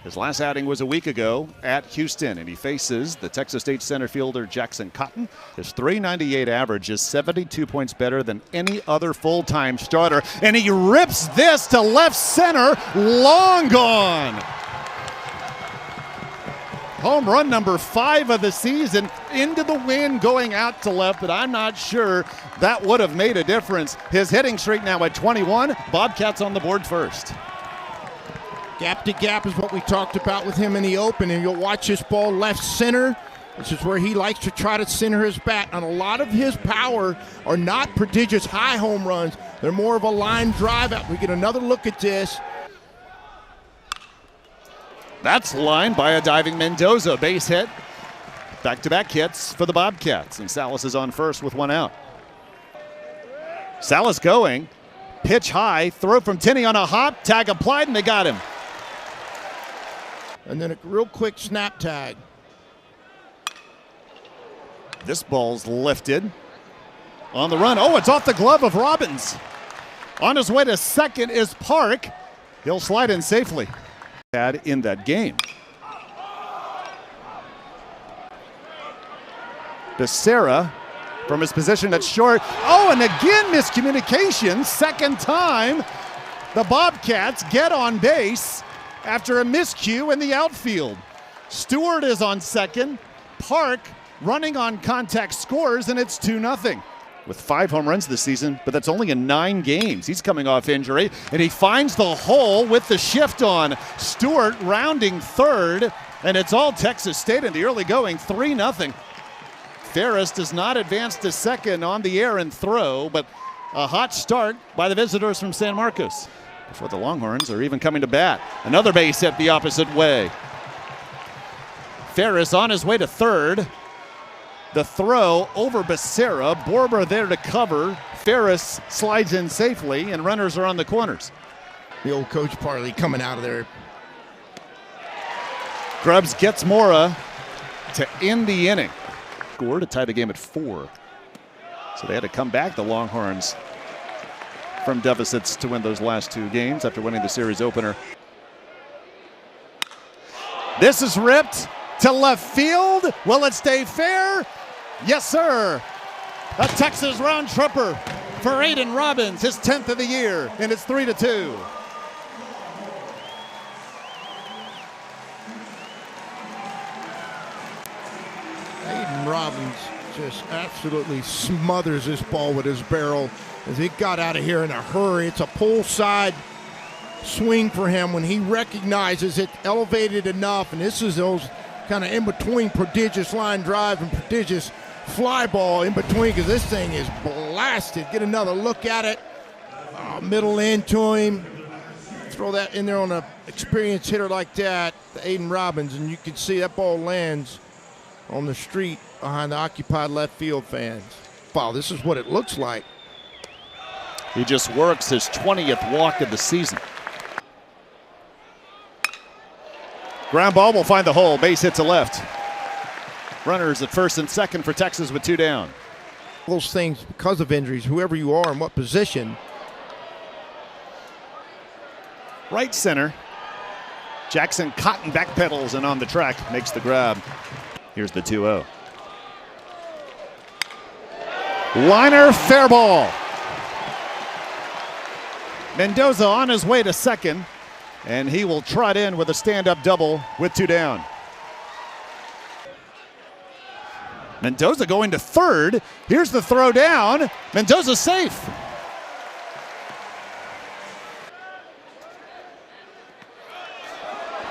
His last outing was a week ago at Houston, and he faces the Texas State center fielder Jackson Cotton. His .398 average is 72 points better than any other full-time starter, and he rips this to left center, long gone. Home run number 5 of the season, into the wind, going out to left, but I'm not sure that would have made a difference. His hitting streak now at 21. Bobcats on the board first. Gap to gap is what we talked about with him in the open, and you'll watch this ball left center. This is where he likes to try to center his bat. And a lot of his power are not prodigious high home runs. They're more of a line drive out. We get another look at this. That's lined by a diving Mendoza, base hit. Back-to-back hits for the Bobcats, and Salas is on first with one out. Salas going, pitch high, throw from Tinney on a hop, tag applied, and they got him. And then a real quick snap tag. This ball's lifted. On the run, oh, it's off the glove of Robbins. On his way to second is Park. He'll slide in safely. Had in that game. Becerra from his position at short. Oh, and again miscommunication. Second time the Bobcats get on base after a miscue in the outfield. Stewart is on second. Park running on contact scores, and it's 2-0. With 5 home runs this season, but that's only in 9 games. He's coming off injury, and he finds the hole with the shift on. Stewart rounding third, and it's all Texas State in the early going, 3-0. Ferris does not advance to second on the air and throw, but a hot start by the visitors from San Marcos before the Longhorns are even coming to bat. Another base hit the opposite way. Ferris on his way to third. The throw over Becerra. Borber there to cover. Ferris slides in safely, and runners are on the corners. The old Coach Parley coming out of there. Grubbs gets Mora to end the inning. Score to tie the game at 4. So they had to come back, the Longhorns, from deficits to win those last 2 games after winning the series opener. This is ripped to left field. Will it stay fair? Yes, sir. A Texas round tripper for Aiden Robbins, his 10th of the year, and it's 3-2. Aiden Robbins just absolutely smothers this ball with his barrel as it got out of here in a hurry. It's a pull side swing for him when he recognizes it elevated enough, and this is those kind of in between prodigious line drive and prodigious fly ball in between, because this thing is blasted. Get another look at it. Middle end to him. Throw that in there on an experienced hitter like that, Aiden Robbins, and you can see that ball lands on the street behind the occupied left field fans. Wow, this is what it looks like. He just works his 20th walk of the season. Ground ball will find the hole. Base hit to left. Runners at first and second for Texas with 2 down. Those things, because of injuries, whoever you are in what position. Right center. Jackson Cotton backpedals and on the track makes the grab. Here's the 2-0. Liner, fair ball. Mendoza on his way to second, and he will trot in with a stand-up double with 2 down. Mendoza going to third. Here's the throw down. Mendoza safe.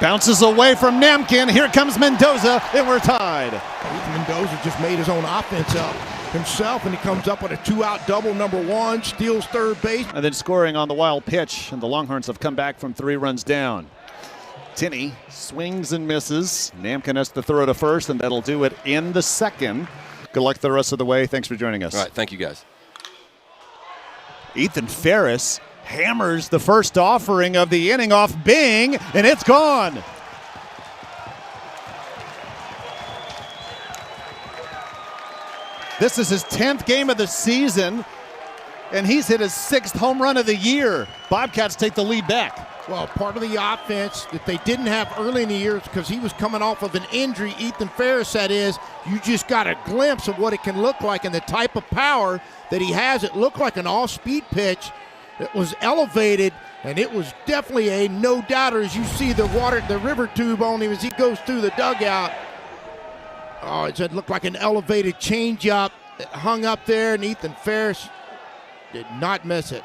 Bounces away from Namkin. Here comes Mendoza, and we're tied. Mendoza just made his own offense up himself, and he comes up with a 2-out double, number 1, steals third base. And then scoring on the wild pitch, and the Longhorns have come back from 3 runs down. Tinney swings and misses. Namkin has to throw to first, and that'll do it in the second. Good luck the rest of the way. Thanks for joining us. All right, thank you, guys. Ethan Ferris hammers the first offering of the inning off Bing, and it's gone. This is his 10th game of the season, and he's hit his 6th home run of the year. Bobcats take the lead back. Well, part of the offense that they didn't have early in the year because he was coming off of an injury, Ethan Ferris, that is, you just got a glimpse of what it can look like and the type of power that he has. It looked like an all-speed pitch that was elevated, and it was definitely a no-doubter as you see the river tube on him as he goes through the dugout. Oh, it looked like an elevated changeup that hung up there, and Ethan Ferris did not miss it.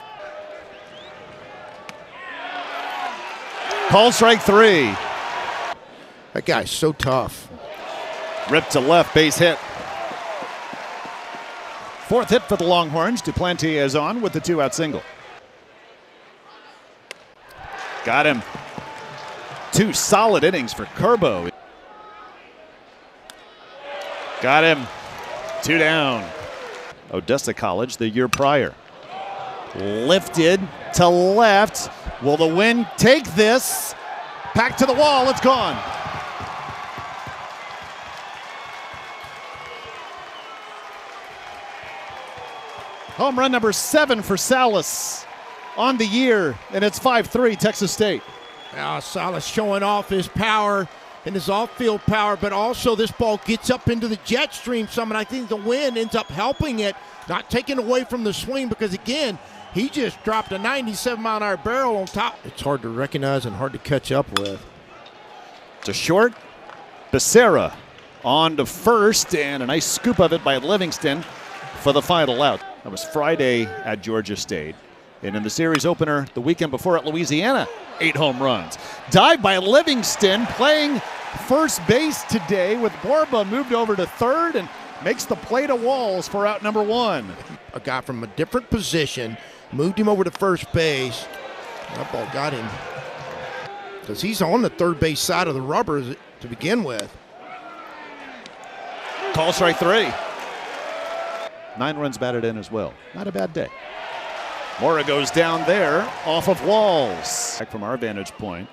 Call strike 3. That guy's so tough. Ripped to left, base hit. Fourth hit for the Longhorns. Duplantier is on with the 2-out single. Got him. 2 solid innings for Curbo. Got him. 2 down. Odessa College the year prior. Lifted to left. Will the wind take this? Packed to the wall, it's gone. Home run number 7 for Salas on the year, and it's 5-3 Texas State. Salas showing off his power and his off-field power, but also this ball gets up into the jet stream some, and I think the wind ends up helping it, not taking away from the swing, because again, he just dropped a 97-mile-an-hour barrel on top. It's hard to recognize and hard to catch up with. To short, Becerra on to first, and a nice scoop of it by Livingston for the final out. That was Friday at Georgia State. And in the series opener the weekend before at Louisiana, 8 home runs. Dive by Livingston, playing first base today with Borba moved over to third and makes the play to Walls for out number 1. A guy from a different position, moved him over to first base. That ball got him because he's on the third base side of the rubber to begin with. Call strike 3. 9 runs batted in as well. Not a bad day. Mora goes down there off of Walls. Back from our vantage point.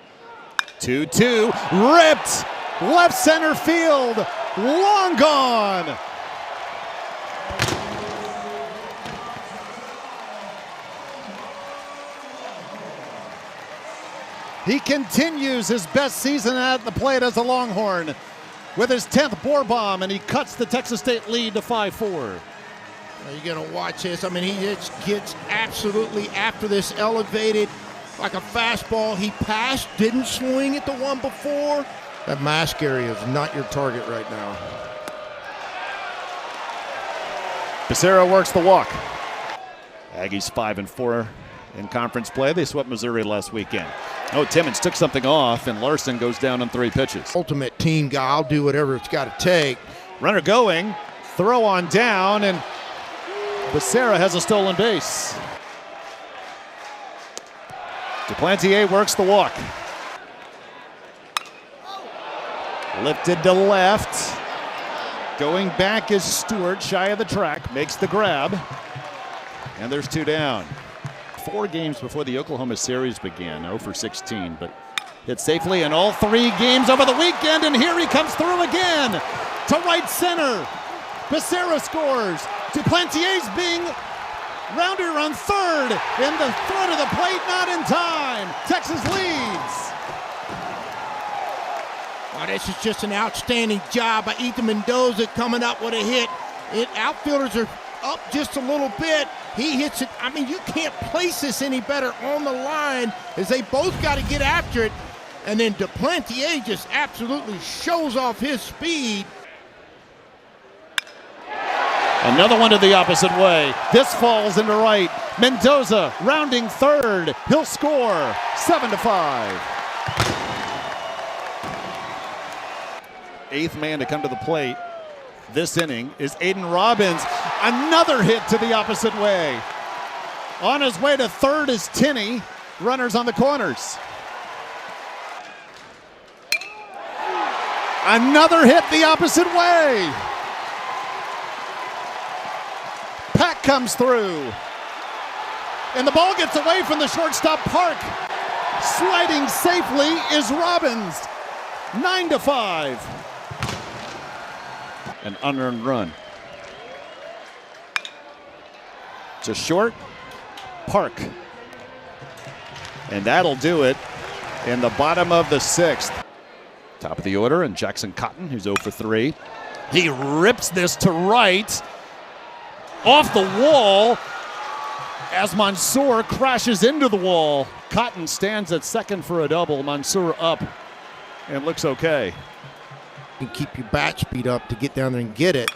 2-2. Ripped. Left center field. Long gone. He continues his best season at the plate as a Longhorn with his 10th bore bomb, and he cuts the Texas State lead to 5-4. You're going to watch this. I mean, he just gets absolutely after this, elevated like a fastball. He passed, didn't swing at the one before. That mask area is not your target right now. Becerra works the walk. Aggies 5-4 in conference play. They swept Missouri last weekend. Oh, Timmons took something off, and Larson goes down on 3 pitches. Ultimate team guy. I'll do whatever it's got to take. Runner going, throw on down, and Becerra has a stolen base. Duplantier works the walk. Lifted to left. Going back is Stewart, shy of the track, makes the grab. And there's 2 down. 4 games before the Oklahoma series began, 0 for 16, but hit safely in all 3 games over the weekend, and here he comes through again to right center. Becerra scores. Duplantier's being rounder on third. In the front of the plate, not in time. Texas leads. Oh, this is just an outstanding job by Ethan Mendoza coming up with a hit. Outfielders are up just a little bit. He hits it. I mean, you can't place this any better on the line as they both got to get after it. And then Duplantier just absolutely shows off his speed. Another one to the opposite way. This falls into right. Mendoza rounding third. He'll score 7-5. 8th man to come to the plate this inning is Aiden Robbins. Another hit to the opposite way. On his way to third is Tinney. Runners on the corners. Another hit the opposite way. Pack comes through. And the ball gets away from the shortstop Park. Sliding safely is Robbins. 9-5. An unearned run. To short, Park. And that'll do it. in the bottom of the 6th. Top of the order, and Jackson Cotton, who's 0 for 3. He rips this to right, off the wall, as Mansour crashes into the wall. Cotton stands at second for a double. Mansour up and looks okay. You can keep your bat speed up to get down there and get it.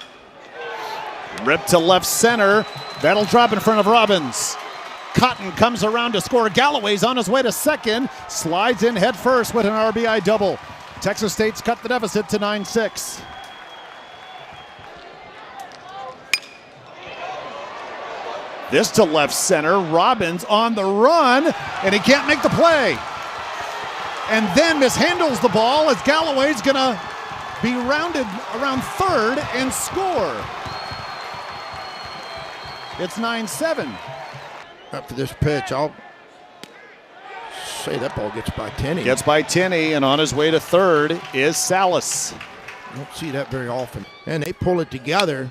Ripped to left center. That'll drop in front of Robbins. Cotton comes around to score. Galloway's on his way to second. Slides in head first with an RBI double. Texas State's cut the deficit to 9-6. This to left center. Robbins on the run, and he can't make the play. And then mishandles the ball as Galloway's going to be rounded around third and score. It's 9-7. After this pitch, I'll say that ball gets by Tenney. Gets by Tenney, and on his way to third is Salas. You don't see that very often. And they pull it together.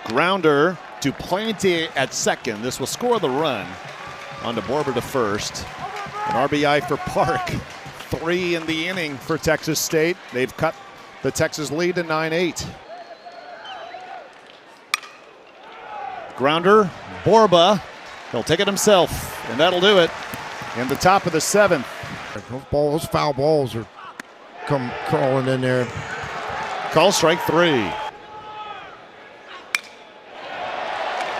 Grounder to Plantier at second. This will score the run. On to Borber to first. An RBI for Park. 3 in the inning for Texas State. They've cut the Texas lead to 9-8. Grounder, Borba. He'll take it himself, and that'll do it. In the top of the 7th. Those foul balls are come crawling in there. Call strike 3.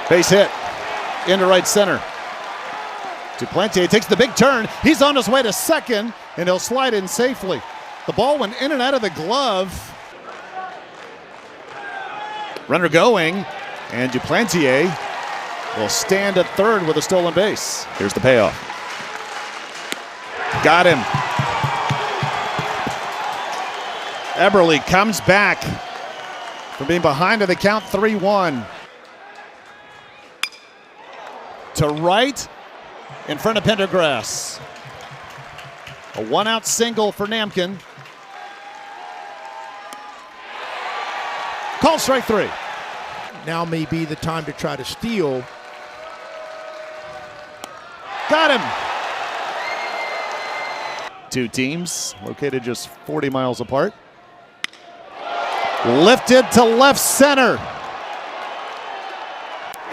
Base hit into right center. Duplantier takes the big turn. He's on his way to second, and he'll slide in safely. The ball went in and out of the glove. Runner going, and Duplantier will stand at third with a stolen base. Here's the payoff. Got him. Eberle comes back from being behind to the count 3-1. To right, in front of Pendergrass. A 1-out single for Namkin. Call strike 3. Now may be the time to try to steal. Got him. Two teams located just 40 miles apart. Lifted to left center.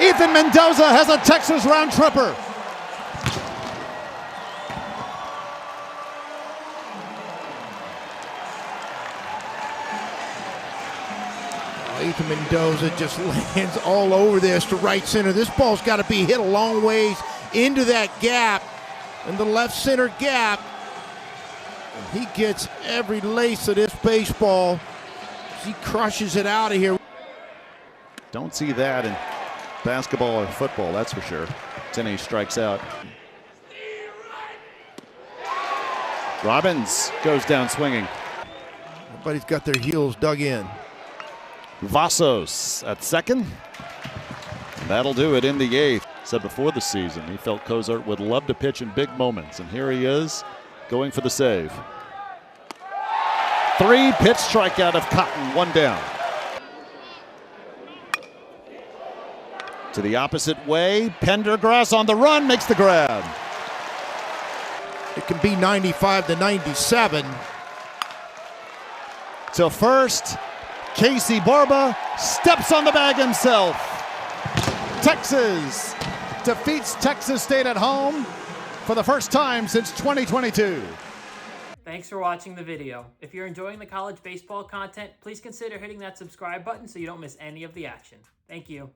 Ethan Mendoza has a Texas round tripper. Ethan Mendoza just lands all over this to right center. This ball's got to be hit a long ways into that gap, in the left center gap. And he gets every lace of this baseball. He crushes it out of here. Don't see that in basketball or football, that's for sure. Tenney strikes out. Robbins goes down swinging. Everybody's got their heels dug in. Vasos at second. And that'll do it in the 8th. Said before the season he felt Cozart would love to pitch in big moments, and here he is going for the save. 3-pitch strikeout of Cotton, 1 down. To the opposite way, Pendergrass on the run makes the grab. It can be 95-97. To first, Casey Borba steps on the bag himself. Texas defeats Texas State at home for the first time since 2022. Thanks for watching the video. If you're enjoying the college baseball content, please consider hitting that subscribe button so you don't miss any of the action. Thank you.